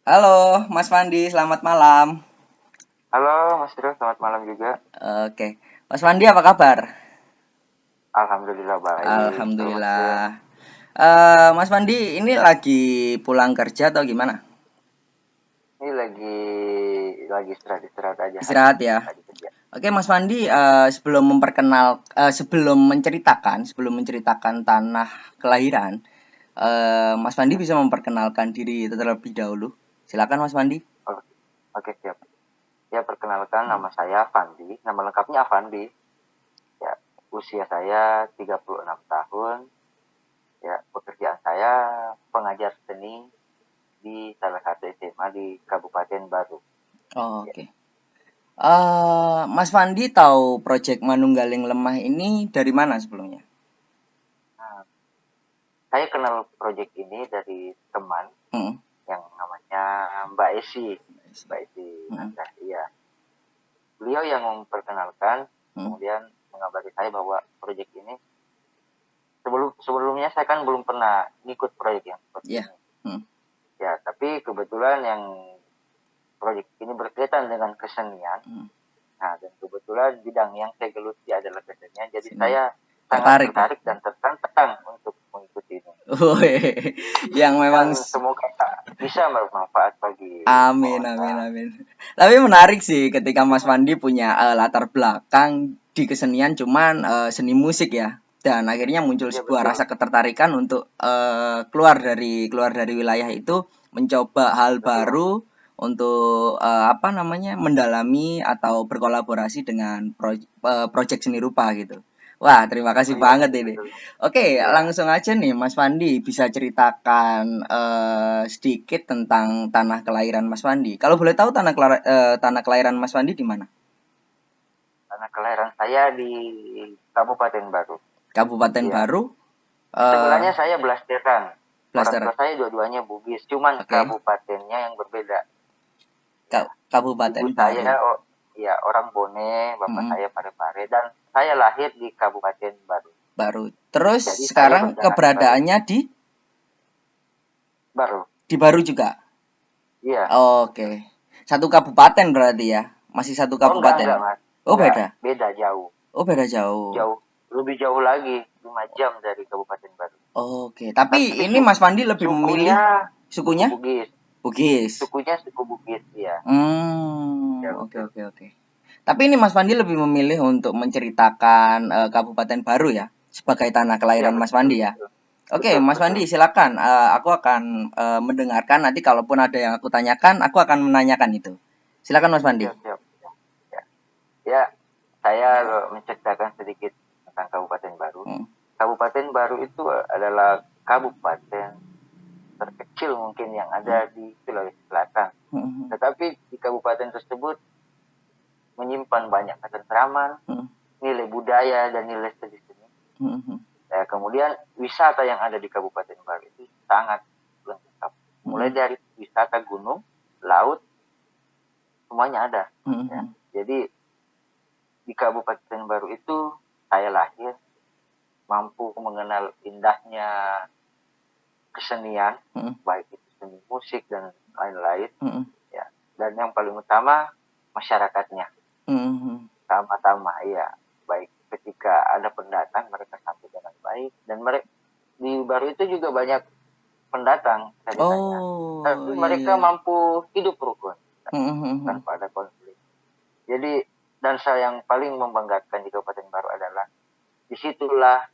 Halo, Mas Fandi, selamat malam. Halo Mas Bro, selamat malam juga. Oke, Mas Fandi apa kabar? Alhamdulillah baik. Kalau Mas Bro, Alhamdulillah. Mas Fandi, ini lagi pulang kerja atau gimana? ini lagi istirahat aja hari Istirahat ini, ya. tadi kerja. Oke, Mas Fandi, sebelum menceritakan tanah kelahiran, Mas Fandi bisa memperkenalkan diri terlebih dahulu. Silakan, Mas Fandi. Oke, oke siap. Ya perkenalkan nama saya Fandi, nama lengkapnya Avandi. Ya, usia saya 36 tahun. Ya, pekerjaan saya pengajar seni di salah satu SMA di Kabupaten Baru. Oh, Ya. oke. Mas Fandi tahu proyek Manunggaling Lemah ini dari mana sebelumnya? Nah, saya kenal proyek ini dari teman Hmm. yang namanya Mbak Esi. Mbak Esi Hmm. Nanda, iya. Beliau yang memperkenalkan, Hmm. kemudian mengabari saya bahwa proyek ini sebelumnya saya kan belum pernah ikut proyek yang seperti Ya. ini. Hmm. Ya, tapi kebetulan yang proyek ini berkaitan dengan kesenian. Hmm. Nah, dan kebetulan bidang yang saya geluti adalah kesenian, jadi Seni. saya sangat Tertarik ya? tertarik dan tertantang untuk mengikuti ini. Wih, yang memang Dan semoga bisa bermanfaat bagi semua amin amin orang. amin. Tapi menarik sih ketika Mas Fandi punya latar belakang di kesenian cuman seni musik ya. Dan akhirnya muncul Ya sebuah betul, rasa ketertarikan untuk keluar dari wilayah itu mencoba hal betul. baru untuk apa namanya mendalami atau berkolaborasi dengan proyek seni rupa gitu. Wah, terima Oh kasih iya, banget ini. betul. Oke, Ya, langsung aja nih Mas Fandi bisa ceritakan sedikit tentang tanah kelahiran Mas Fandi. Kalau boleh tahu tanah kelahiran Mas Fandi di mana? karena kelahiran saya di Kabupaten Baru. Kabupaten Iya. Baru, eh Sebenarnya saya Blasteran. Orang tua Blaster. saya dua-duanya Bugis, cuman Oke. kabupatennya yang berbeda. Ya, ibu Kabupaten saya Baru. ya orang Bone, bapak Mm-mm. saya Parepare, dan saya lahir di Kabupaten Baru. Baru. Terus Jadi saya sekarang berdarah Baru. keberadaannya di Baru. Baru juga. Iya, Oke. betul. Satu kabupaten berarti ya. Masih satu Oh kabupaten. enggak Mas. Oh, Enggak, beda. beda jauh. Oh, beda jauh. Jauh, lebih jauh lagi, 5 jam dari Kabupaten Baru. Oke, tapi Tapi ini Mas Fandi lebih memilih sukunya suku sukunya Bugis. Bugis. Sukunya suku Bugis, ya. Ya Oke betul. oke oke. Tapi ini Mas Fandi lebih memilih untuk menceritakan Kabupaten Baru ya, sebagai tanah Iya kelahiran Mas betul, Fandi ya. betul. Oke, Betul, Mas betul. Fandi silakan. Aku akan mendengarkan nanti kalaupun ada yang aku tanyakan, aku akan menanyakan itu. Silakan Mas Fandi. Siap, siap. Ya, ya saya menceritakan sedikit tentang Kabupaten Baru. Hmm. Kabupaten Baru itu adalah kabupaten terkecil mungkin yang Hmm. ada di Sulawesi Selatan. Hmm. Tetapi di kabupaten tersebut menyimpan banyak ketentraman, Hmm. nilai budaya dan nilai seni. Hmm. Hmm. Ya, kemudian wisata yang ada di Kabupaten Baru itu sangat lengkap. Mulai Hmm. dari wisata gunung, laut, semuanya ada. Hmm. Ya. Hmm. Jadi di Kabupaten Baru itu saya lahir mampu mengenal indahnya kesenian, Hmm. baik itu seni musik dan lain-lain. Hmm. Ya. Dan yang paling utama masyarakatnya, Hmm. sama-sama ya, baik ketika ada pendatang mereka sambut dengan baik, dan mereka di Baru itu juga banyak pendatang ceritanya, Oh tapi iya mereka iya. mampu hidup rukun Hmm. Hmm. Hmm. tanpa ada konflik. Jadi dan saya yang paling membanggakan di Kabupaten Baru adalah disitulah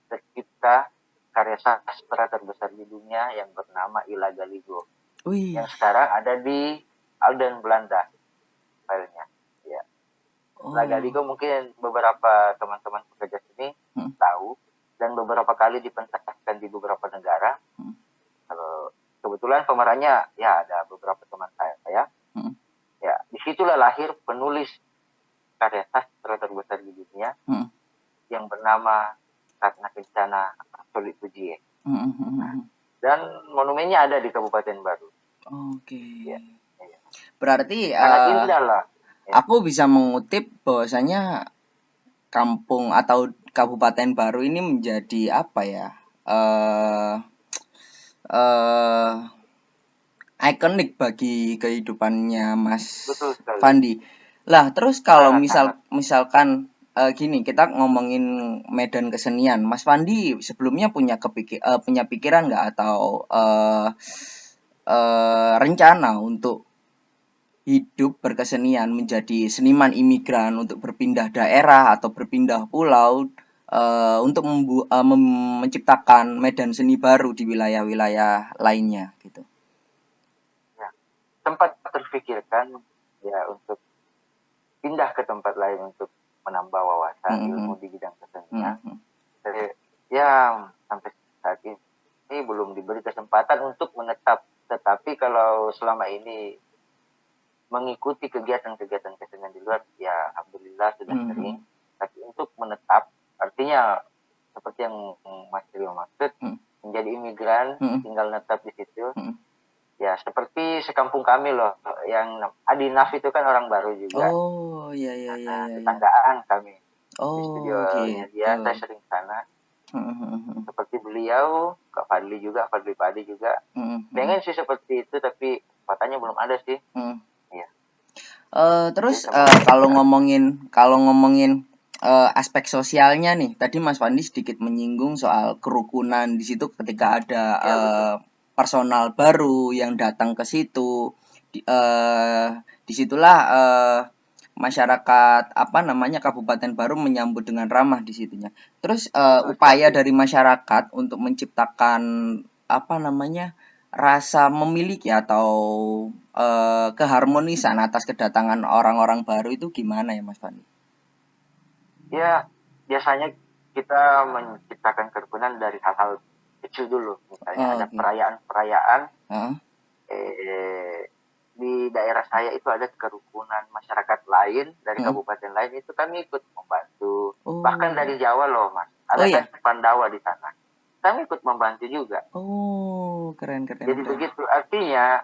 tercipta karya sastra terbesar di dunia yang bernama Ila Galigo, Wih. yang sekarang ada di Alden, Belanda filenya. Ya. Ila Oh. Galigo mungkin beberapa teman-teman pekerja sini Hmm. tahu, dan beberapa kali dipentaskan di beberapa negara. Hmm. Kebetulan pemerannya ya ada beberapa teman saya. Hmm. Ya, disitulah lahir penulis karya sastra terbesar di dunia Hmm. yang bernama Ratna Kencana Sulit Pujiye. Hmm. Hmm. Dan monumennya ada di Kabupaten Baru. Oke. Ya, ya. Berarti Sangat indah lah. Ya. aku bisa mengutip bahwasanya kampung atau Kabupaten Baru ini menjadi apa ya? eh eh ikonik bagi kehidupannya Mas Betul sekali. Fandi. Lah, terus kalau Sangat-sangat. misalkan gini, kita ngomongin medan kesenian, Mas Fandi sebelumnya punya pikiran nggak atau rencana untuk hidup berkesenian menjadi seniman imigran untuk berpindah daerah atau berpindah pulau untuk menciptakan medan seni baru di wilayah-wilayah lainnya gitu. Ya. Sempat terfikirkan ya untuk pindah ke tempat lain untuk menambah wawasan ilmu di bidang kesenian. Jadi, ya sampai saat ini belum diberi kesempatan untuk menetap. Tetapi kalau selama ini mengikuti kegiatan-kegiatan kesenian di luar, ya alhamdulillah sudah sering. Tapi untuk menetap, artinya seperti yang Mas Rio maksud, menjadi imigran, tinggal netap di situ. Ya seperti sekampung kami loh, yang Adinaf itu kan orang baru juga. Oh iya iya iya. Tetanggaan kami. Di Oh studionya gitu. dia, saya sering sana. Seperti beliau, Kak Fadli juga, Fadli Padi juga. Pengen sih seperti itu, tapi kesempatannya belum ada sih. Iya. Terus kalau ngomongin aspek sosialnya nih, tadi Mas Fandi sedikit menyinggung soal kerukunan di situ ketika ada personal baru yang datang ke situ. Disitulah masyarakat Kabupaten Baru menyambut dengan ramah di situnya. Terus upaya dari masyarakat untuk menciptakan rasa memiliki atau keharmonisan atas kedatangan orang-orang baru itu gimana ya Mas Fandi? Ya biasanya kita menciptakan kerukunan dari hal-hal kecil dulu. Misalnya ada perayaan-perayaan. Di daerah saya itu ada kerukunan masyarakat lain dari kabupaten lain, itu kami ikut membantu. Bahkan dari Jawa loh Mas, ada kan Pandawa di sana, kami ikut membantu juga. Keren. Jadi begitu, artinya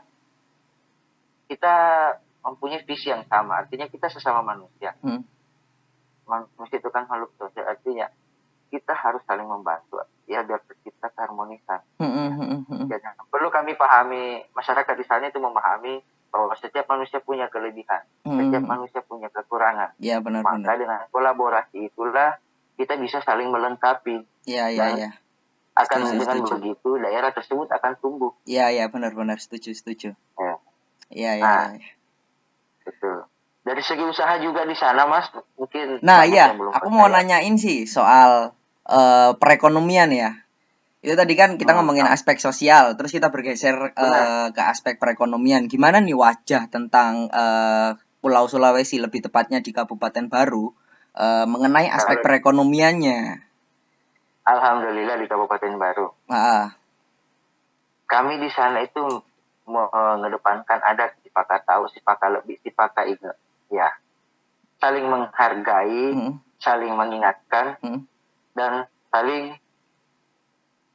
kita mempunyai visi yang sama, artinya kita sesama manusia. Manusia itu kan makhluk sosial, artinya kita harus saling membantu ya biar tercipta keharmonisan. Jadi perlu kami pahami, masyarakat di sana itu memahami bahwa setiap manusia punya kelebihan, setiap manusia punya kekurangan. Ya, benar. Maka dengan kolaborasi itulah kita bisa saling melengkapi. Iya. Akan dengan begitu daerah tersebut akan tumbuh. Iya, benar. Setuju. Iya. Betul. Dari segi usaha juga di sana Mas, mungkin. Nah iya, aku mau nanyain sih soal perekonomian ya. Itu tadi kan kita ngomongin aspek sosial, terus kita bergeser ke aspek perekonomian. Gimana nih wajah tentang Pulau Sulawesi, lebih tepatnya di Kabupaten Baru, mengenai aspek perekonomiannya? Alhamdulillah di Kabupaten Baru. Kami di sana itu mengedepankan ada sipaka tahu, sipaka lebih, sipaka ingat. Ya, saling menghargai, saling mengingatkan, dan saling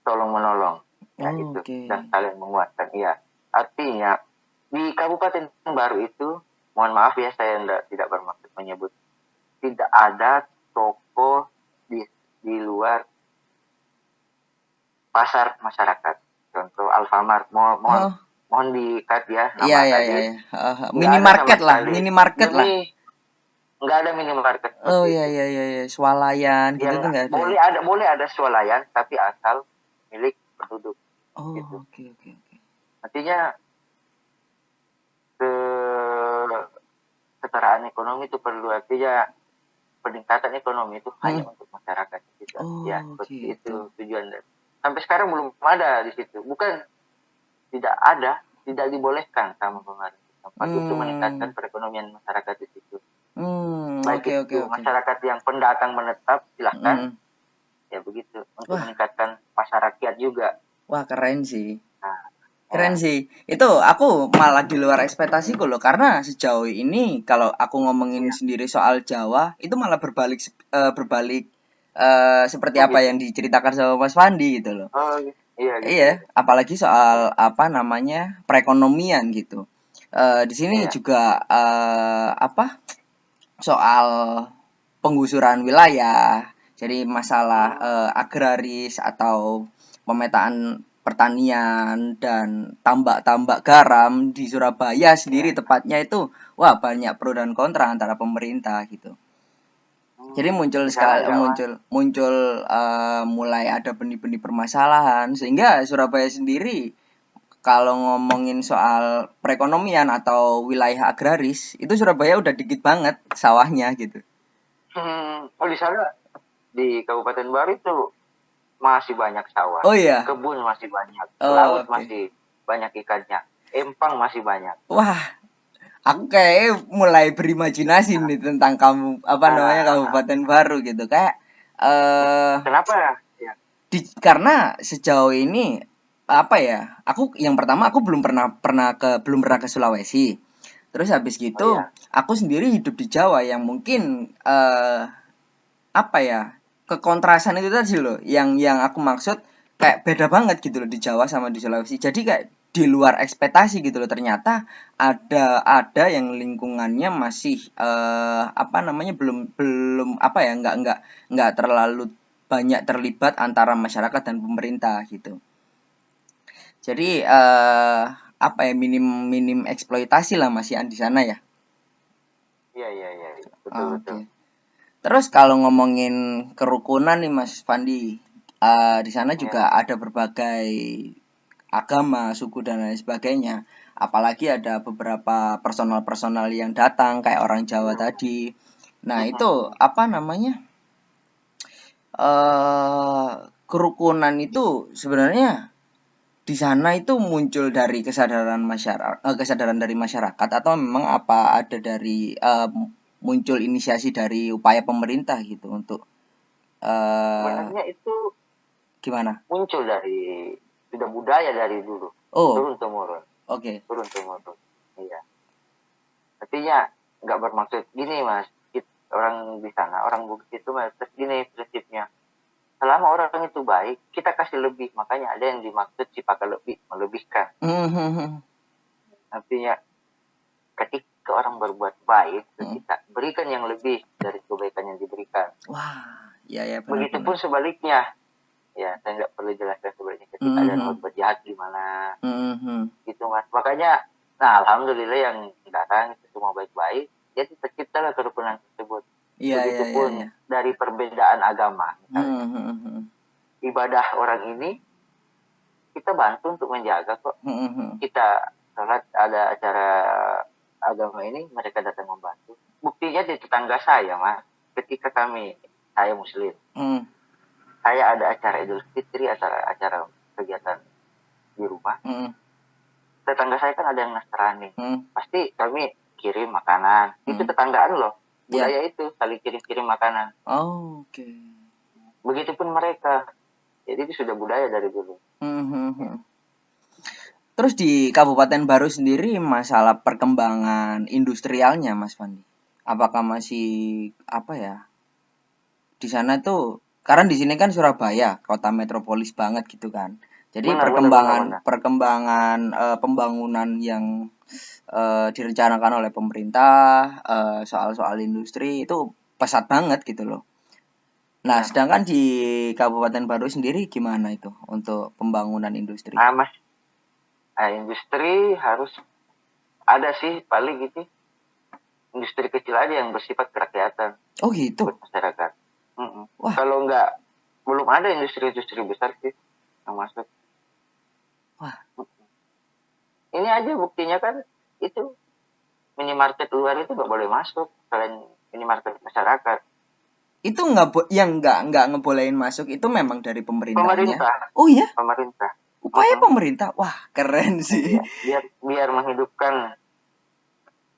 tolong menolong. Ya itu, dan saling menguatkan. Iya, artinya di Kabupaten Baru itu, mohon maaf ya saya tidak bermaksud menyebut, tidak ada toko di luar pasar masyarakat. Contoh Alfamart, mohon di-cut ya nama tadi. Iya. Minimarket lah. Nggak ada minimarket. Oh iya. Swalayan gitu tuh nggak ada. Boleh ada swalayan, tapi asal milik penduduk. Oh gitu. Oke. Artinya kesetaraan ekonomi itu perlu, artinya peningkatan ekonomi itu hanya untuk masyarakat kita. Ya seperti itu tujuan. Sampai sekarang belum ada di situ. Bukan tidak ada, tidak dibolehkan sama pemerintah tempat untuk meningkatkan perekonomian masyarakat di situ. Baik itu masyarakat yang pendatang menetap, silahkan. Ya begitu, untuk meningkatkan pasar rakyat juga. Wah keren sih. Keren sih. Itu aku malah di luar ekspektasiku loh, karena sejauh ini kalau aku ngomongin sendiri soal Jawa, itu malah berbalik seperti apa yang diceritakan sama Mas Fandi gitu loh. Iya, apalagi soal perekonomian gitu. Di sini juga soal penggusuran wilayah. Jadi masalah agraris atau pemetaan pertanian dan tambak-tambak garam di Surabaya sendiri Ya. tepatnya itu wah banyak pro dan kontra antara pemerintah gitu. Jadi muncul Di sana sekali enggak mas. muncul mulai ada benih-benih permasalahan sehingga Surabaya sendiri kalau ngomongin soal perekonomian atau wilayah agraris itu Surabaya udah dikit banget sawahnya gitu. Oh di sana di Kabupaten Baru itu masih banyak sawah, Oh iya. kebun masih banyak, Oh, laut oke. masih banyak ikannya, empang masih banyak. Wah, aku kayak mulai berimajinasi nih tentang kamu apa namanya Nah, Kabupaten Baru gitu. Kayak kenapa ya? karena sejauh ini apa ya? Aku yang pertama aku belum pernah ke Sulawesi. Terus habis Oh gitu, ya, aku sendiri hidup di Jawa yang mungkin apa ya? Kekontrasan itu tadi loh, yang aku maksud kayak beda banget gitu loh di Jawa sama di Sulawesi. Jadi kayak di luar ekspektasi gitu loh. Ternyata ada yang lingkungannya masih apa namanya belum belum apa ya nggak terlalu banyak terlibat antara masyarakat dan pemerintah gitu. Jadi apa ya minim minim eksploitasi lah masih di sana ya. iya iya iya, iya. Betul Oke. betul. Okay. Terus kalau ngomongin kerukunan nih Mas Fandi, di sana Ya, juga ada berbagai agama, suku dan lain sebagainya. Apalagi ada beberapa personal-personal yang datang kayak orang Jawa tadi. Nah, itu apa namanya? Kerukunan itu sebenarnya di sana itu muncul dari kesadaran dari masyarakat atau memang apa ada dari muncul inisiasi dari upaya pemerintah gitu untuk sebenarnya itu gimana? muncul dari sudah budaya dari dulu, Oh, turun temurun, oke. Okay. turun temurun. Iya. Artinya nggak bermaksud gini mas, orang di sana orang Bugis itu mas gini prinsipnya. Selama orang itu baik, kita kasih lebih. Makanya ada yang dimaksud cipaka lebih, melebihkan. Artinya ketika orang berbuat baik, kita berikan yang lebih dari kebaikan yang diberikan. Wah, ya ya benar-benar. Begitupun sebaliknya, ya saya nggak perlu jelaskan sebaliknya. Ketika ada yang berbuat jahat gimana, gitu mas. Makanya, nah alhamdulillah yang datang itu semua baik-baik. Jadi terciptalah kerukunan tersebut. Iya iya iya iya. Begitupun dari perbedaan agama, misalnya ibadah orang ini kita bantu untuk menjaga kok. Kita salat ada acara agama ini mereka datang membantu. Buktinya di tetangga saya mas, ketika saya muslim, saya ada acara Idul Fitri, acara kegiatan di rumah. Tetangga saya kan ada yang Nasrani, pasti kami kirim makanan. Itu tetanggaan loh, budaya itu saling kirim-kirim makanan. Oh, oke. Okay. Begitupun mereka, jadi itu sudah budaya dari dulu. Terus di Kabupaten Baru sendiri masalah perkembangan industrialnya Mas Fandi, apakah masih apa ya? Di sana tuh karena di sini kan Surabaya, kota metropolis banget gitu kan. Jadi Benar. perkembangan pembangunan yang direncanakan oleh pemerintah soal-soal industri itu pesat banget gitu loh. Nah, Benar. sedangkan di Kabupaten Baru sendiri gimana itu untuk pembangunan industri? Mas, industri harus ada sih paling gitu. Industri kecil aja yang bersifat kerakyatan. Oh gitu. Buat masyarakat. Wah. Kalau enggak, belum ada industri-industri besar sih yang masuk. Wah. Ini aja buktinya kan itu minimarket luar itu nggak boleh masuk selain minimarket masyarakat. Itu yang nggak ngebolehin masuk itu memang dari pemerintahnya. Pemerintah. Oh iya? Pemerintah. Upaya pemerintah. Wah, keren sih. Iya, biar menghidupkan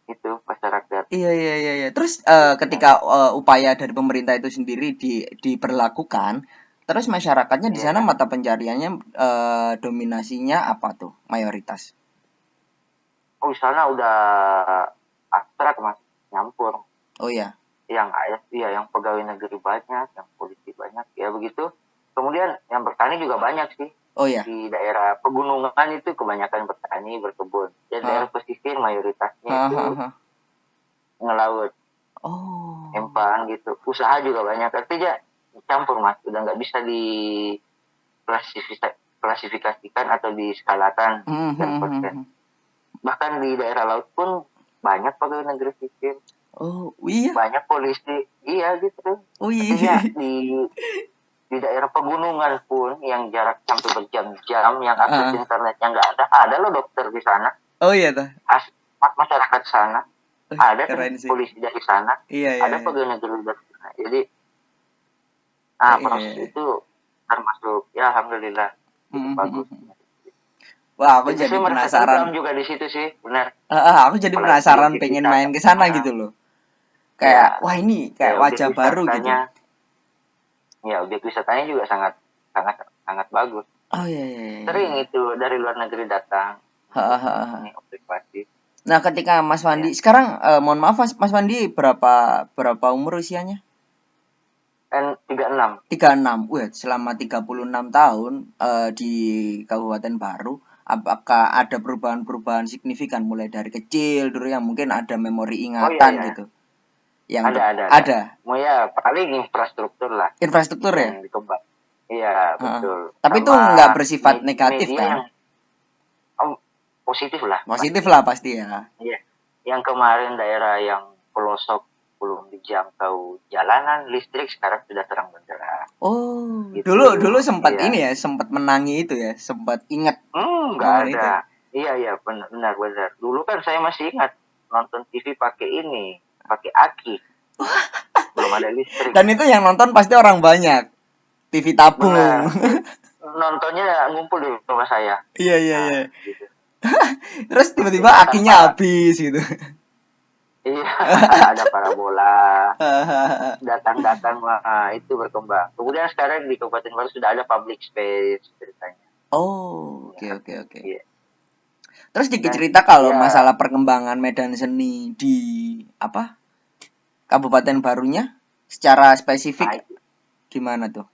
itu masyarakat. Iya. Terus ketika upaya dari pemerintah itu sendiri diberlakukan, terus masyarakatnya di sana mata pencariannya dominasinya apa tuh? Mayoritas. Oh, di sana udah abstrak mas, nyampur. Oh iya. Yang yang pegawai negeri banyak, yang polisi banyak, ya begitu. Kemudian yang bertani juga banyak sih. Oh iya. Di daerah pegunungan itu kebanyakan bertani, berkebun. Dan daerah pesisir mayoritasnya itu ngelaut. Oh. Empang gitu. Usaha juga banyak. Artinya campur mas, udah nggak bisa diklasifikasikan atau diskalakan sekian persen. Bahkan di daerah laut pun banyak pegawai negeri sipil, Oh iya. banyak polisi, iya gitu. Oh Artinya iya. di daerah pegunungan pun yang jarak sampai berjam-jam, yang akses internetnya nggak ada loh dokter di sana. Oh iya tuh. Masyarakat sana, ada Keren sih. polisi dari sana, Iya. ada pegawai negeri dari sana. Jadi, proses Iya. itu termasuk ya alhamdulillah cukup bagus. Wah, aku Jadi jadi saya merasa penasaran. tentram juga di situ sih, benar. Aku jadi Apalagi penasaran objek pengen wisata. main ke sana gitu loh. Kayak wah ini kayak wajah baru gitu. Ya, objek wisatanya juga sangat sangat bagus. Oh iya. Sering itu dari luar negeri datang. Ini observasi. Nah, ketika Mas Fandi sekarang mohon maaf Mas Fandi berapa umur usianya? 36. 36. Wih, selama 36 tahun di Kabupaten Baru, apakah ada perubahan-perubahan signifikan mulai dari kecil dulu yang mungkin ada memori ingatan gitu? Yang ada. Ya paling infrastruktur lah. Infrastruktur ya? Yang dikembang. Iya, betul. Tapi itu nggak bersifat negatif kan? Positif lah. Positif lah pasti ya. Iya. Yang kemarin daerah yang pelosok belum dijangkau jalanan listrik sekarang sudah terang benderang. Oh, gitu. dulu sempat ini ya, sempat menangi itu ya, sempat ingat. Nggak ada. Itu. Iya benar. Dulu kan saya masih ingat nonton TV pakai aki. Belum ada listrik. Dan itu yang nonton pasti orang banyak. TV tabung. Nontonnya ngumpul di rumah saya. Iya. Gitu. Terus tiba-tiba akinya habis gitu. Iya, ada parabola. Datang itu berkembang. Kemudian sekarang di Kabupaten Baru sudah ada public space ceritanya. Oh, oke. Iya. Terus dikit cerita kalau masalah perkembangan medan seni di Kabupaten Barunya secara spesifik gimana tuh?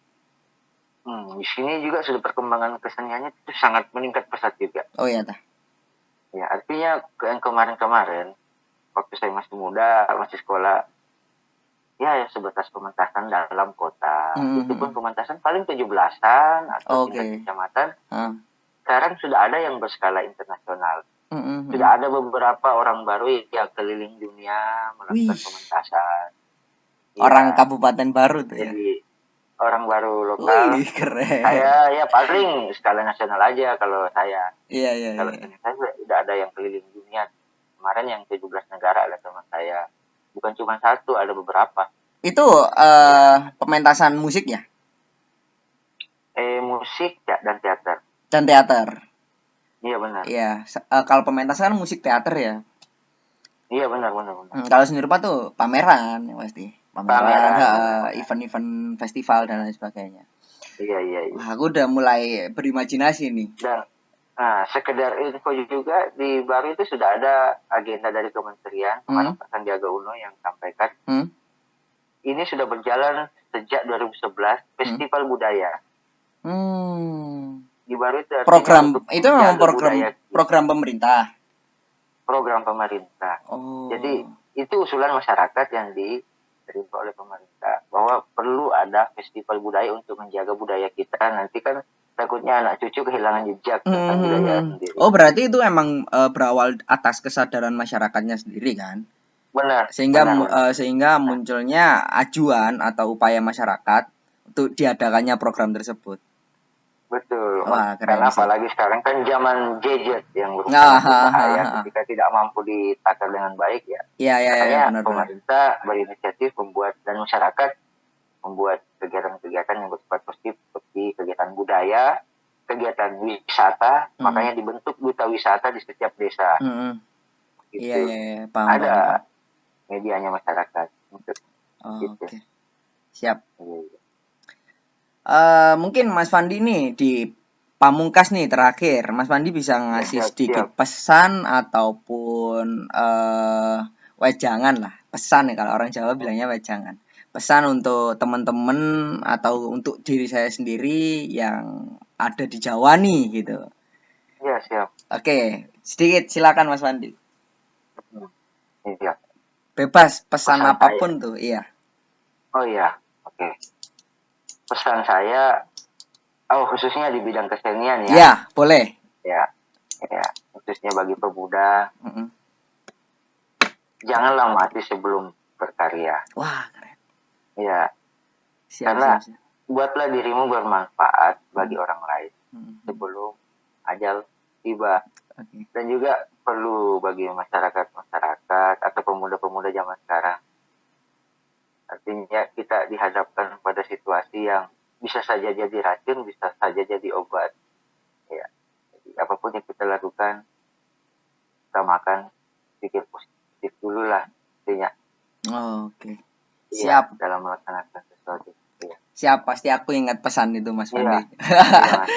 Di sini juga sudah perkembangan keseniannya itu sangat meningkat pesat juga. Oh iya tah. Ya, artinya yang kemarin waktu saya masih muda, masih sekolah, ya sebatas pementasan dalam kota. Itu pun pementasan paling 17-an atau tingkat kecamatan. Sekarang sudah ada yang berskala internasional. Sudah ada beberapa orang baru yang keliling dunia melakukan pementasan. Orang Kabupaten Baru tuh ya. Jadi orang baru lokal. Keren. Saya ya paling skala nasional aja kalau saya. Iya. Kalau saya sudah ada yang keliling dunia. Kemarin yang 17 negara ada teman saya. Bukan cuma satu, ada beberapa. Itu pementasan musik ya? Musik dan teater. Dan teater. Iya benar. Iya, kalau pementasan kan musik teater ya. Iya benar. Kalau seni rupa tuh pameran ya pasti. Pameran. Event-event festival dan lain sebagainya. Iya. Wah, aku udah mulai berimajinasi nih. Dan sekedar info juga di Baru itu sudah ada agenda dari kementerian kemarin Pak Sandiaga Uno yang sampaikan. Ini sudah berjalan sejak 2011 Festival Budaya. Di Baru itu program itu memang program pemerintah. Program pemerintah. Jadi itu usulan masyarakat yang diterima oleh pemerintah bahwa perlu ada festival budaya untuk menjaga budaya kita. Nanti kan takutnya anak cucu kehilangan jejak tentang budaya sendiri. Oh, berarti itu emang berawal atas kesadaran masyarakatnya sendiri kan? Benar. Sehingga munculnya ajuan atau upaya masyarakat untuk diadakannya program tersebut. Betul. Wah, karena apalagi sekarang kan zaman gadget yang bahaya ketika tidak mampu ditata dengan baik ya. Iya, benar. Pemerintah berinisiatif membuat dan masyarakat membuat kegiatan-kegiatan yang bersifat positif seperti kegiatan budaya, kegiatan wisata, makanya dibentuk duta wisata di setiap desa. Gitu. Iya, paham. Ada medianya masyarakat untuk gitu. Oke. Siap. Mungkin Mas Fandi nih di pamungkas nih terakhir, Mas Fandi bisa ngasih sedikit pesan ataupun wejangan lah, pesan ya kalau orang Jawa bilangnya wejangan. Pesan untuk teman-teman atau untuk diri saya sendiri yang ada di Jawa nih gitu. Iya, siap. Oke, sedikit silakan Mas Fandi. Iya. Bebas pesan apapun saya. Tuh, iya. Oh iya, oke. Pesan saya Oh, khususnya di bidang kesenian ya. Ya, boleh. Ya, ya, khususnya bagi pemuda, Mm-mm. janganlah mati sebelum berkarya. Wah, keren. Ya, Siap, karena siap, siap. buatlah dirimu bermanfaat bagi orang lain Mm-mm. sebelum ajal tiba. Oke. Dan juga perlu bagi masyarakat atau pemuda-pemuda zaman sekarang. Artinya kita dihadapkan pada situasi yang bisa saja jadi racun, bisa saja jadi obat. Ya, jadi apapun yang kita lakukan, utamakan pikir positif dulu lah, intinya. Oke. Iya, Siap. dalam melaksanakan sesuatu. Iya, Siap, pasti aku ingat pesan itu Mas iya, Fandi. iya mas.